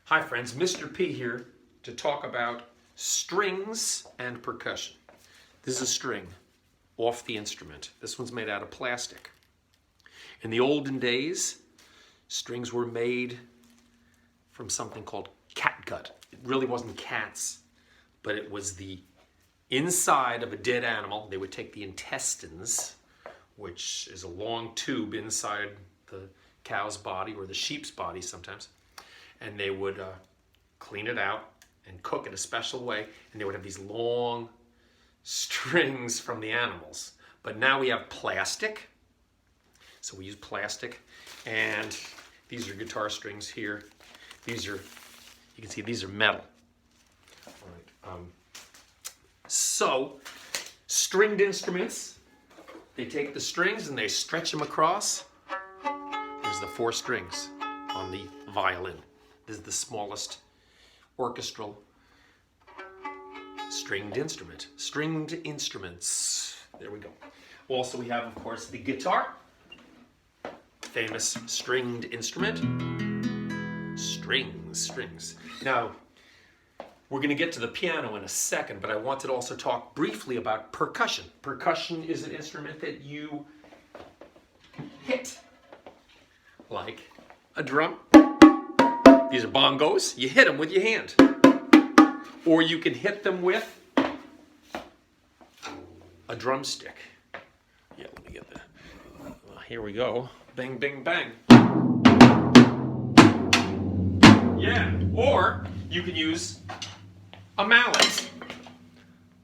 Hi friends, Mr. P here to talk about strings and percussion. This is a string off the instrument. This one's made out of plastic. In the olden days, strings were made from something called catgut. It really wasn't cats, but it was the inside of a dead animal. They would take the intestines, which is a long tube inside the cow's body or the sheep's body sometimes, and they would clean it out and cook it a special way, and they would have these long strings from the animals. But now we have plastic, so we use plastic, and these are guitar strings here. These are, you can see these are metal. All right. So stringed instruments, they take the strings and they stretch them across. There's the 4 strings on the violin. This is the smallest orchestral stringed instrument. Stringed instruments. There we go. Also we have, of course, the guitar. Famous stringed instrument. Strings. Now, we're going to get to the piano in a second, but I wanted to also talk briefly about percussion. Percussion is an instrument that you hit, like a drum. These are bongos. You hit them with your hand. Or you can hit them with a drumstick. Yeah, let me get that. Here we go. Bang, bang, bang. Yeah, or you can use a mallet.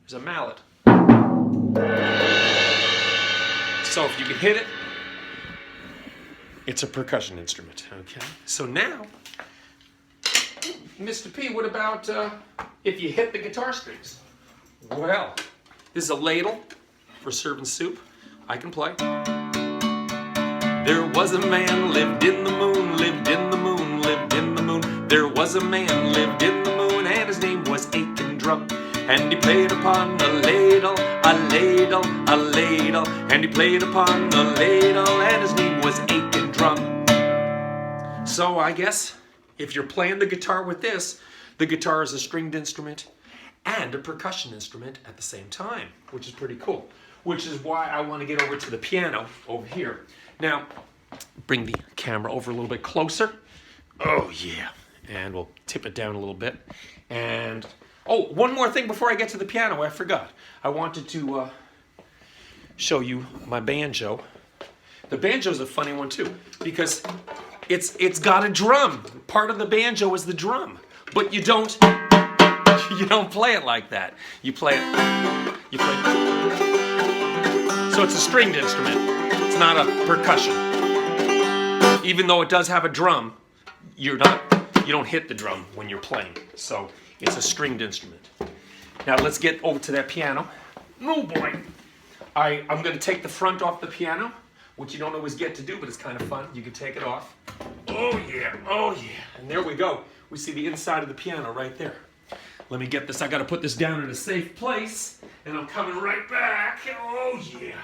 There's a mallet. So if you can hit it, it's a percussion instrument, okay? So now, Mr. P, what about if you hit the guitar strings? Well, this is a ladle for serving soup. I can play. There was a man lived in the moon, lived in the moon, lived in the moon. There was a man lived in the moon, and his name was Aiken Drum. And he played upon a ladle, a ladle, a ladle. And he played upon a ladle, and his name was Aiken Drum. So I guess if you're playing the guitar with this, the guitar is a stringed instrument and a percussion instrument at the same time, which is pretty cool. Which is why I want to get over to the piano over here. Now, bring the camera over a little bit closer. Oh yeah. And we'll tip it down a little bit. And, oh, one more thing before I get to the piano, I forgot. I wanted to show you my banjo. The banjo's a funny one too, because it's got a drum. Part of the banjo is the drum, but you don't play it like that. You play it. So it's a stringed instrument. It's not a percussion. Even though it does have a drum, you don't hit the drum when you're playing. So it's a stringed instrument. Now let's get over to that piano. Oh boy. I'm going to take the front off the piano, which you don't always get to do, but it's kind of fun. You can take it off. Oh yeah, oh yeah. And there we go. We see the inside of the piano right there. Let me get this. I got to put this down in a safe place, and I'm coming right back. Oh yeah.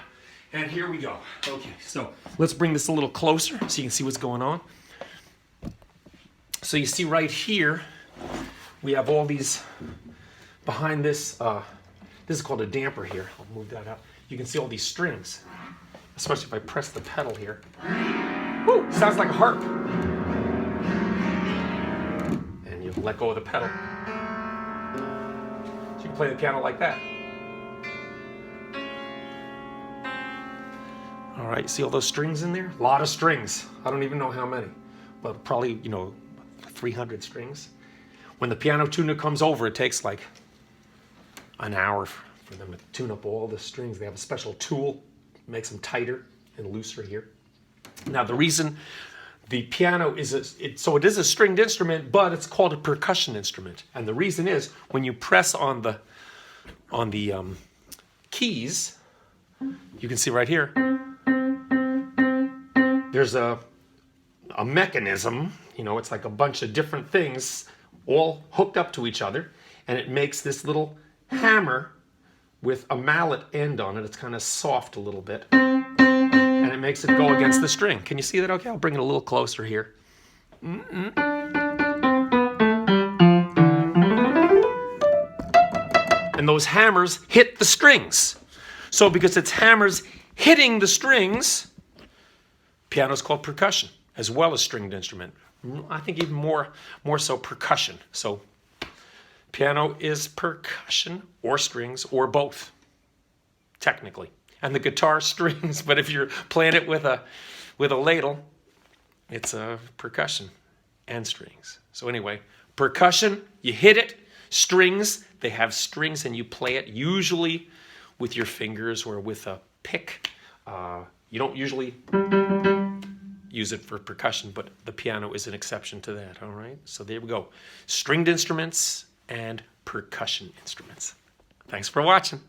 And here we go. Okay, so let's bring this a little closer so you can see what's going on. So you see right here, we have all these behind this. This is called a damper here. I'll move that out. You can see all these strings, especially if I press the pedal here. Woo, sounds like a harp. And you let go of the pedal. So you can play the piano like that. All right, see all those strings in there? A lot of strings. I don't even know how many, but probably, 300 strings. When the piano tuner comes over, it takes like an hour for them to tune up all the strings. They have a special tool, makes them tighter and looser here. Now the reason the piano is it is a stringed instrument, but it's called a percussion instrument. And the reason is when you press on the keys, you can see right here, there's a mechanism, it's like a bunch of different things all hooked up to each other, and it makes this little hammer with a mallet end on it. It's kind of soft a little bit, and it makes it go against the string. Can you see that okay? I'll bring it a little closer here. and those hammers hit the strings. So because it's hammers hitting the strings, piano is called percussion, as well as stringed instrument. I think even more so percussion. So piano is percussion or strings or both, technically. And the guitar strings, but if you're playing it with a ladle, it's a percussion and strings. So anyway, percussion, you hit it. Strings, they have strings and you play it usually with your fingers or with a pick. You don't usually use it for percussion, but the piano is an exception to that, all right? So there we go. Stringed instruments and percussion instruments. Thanks for watching.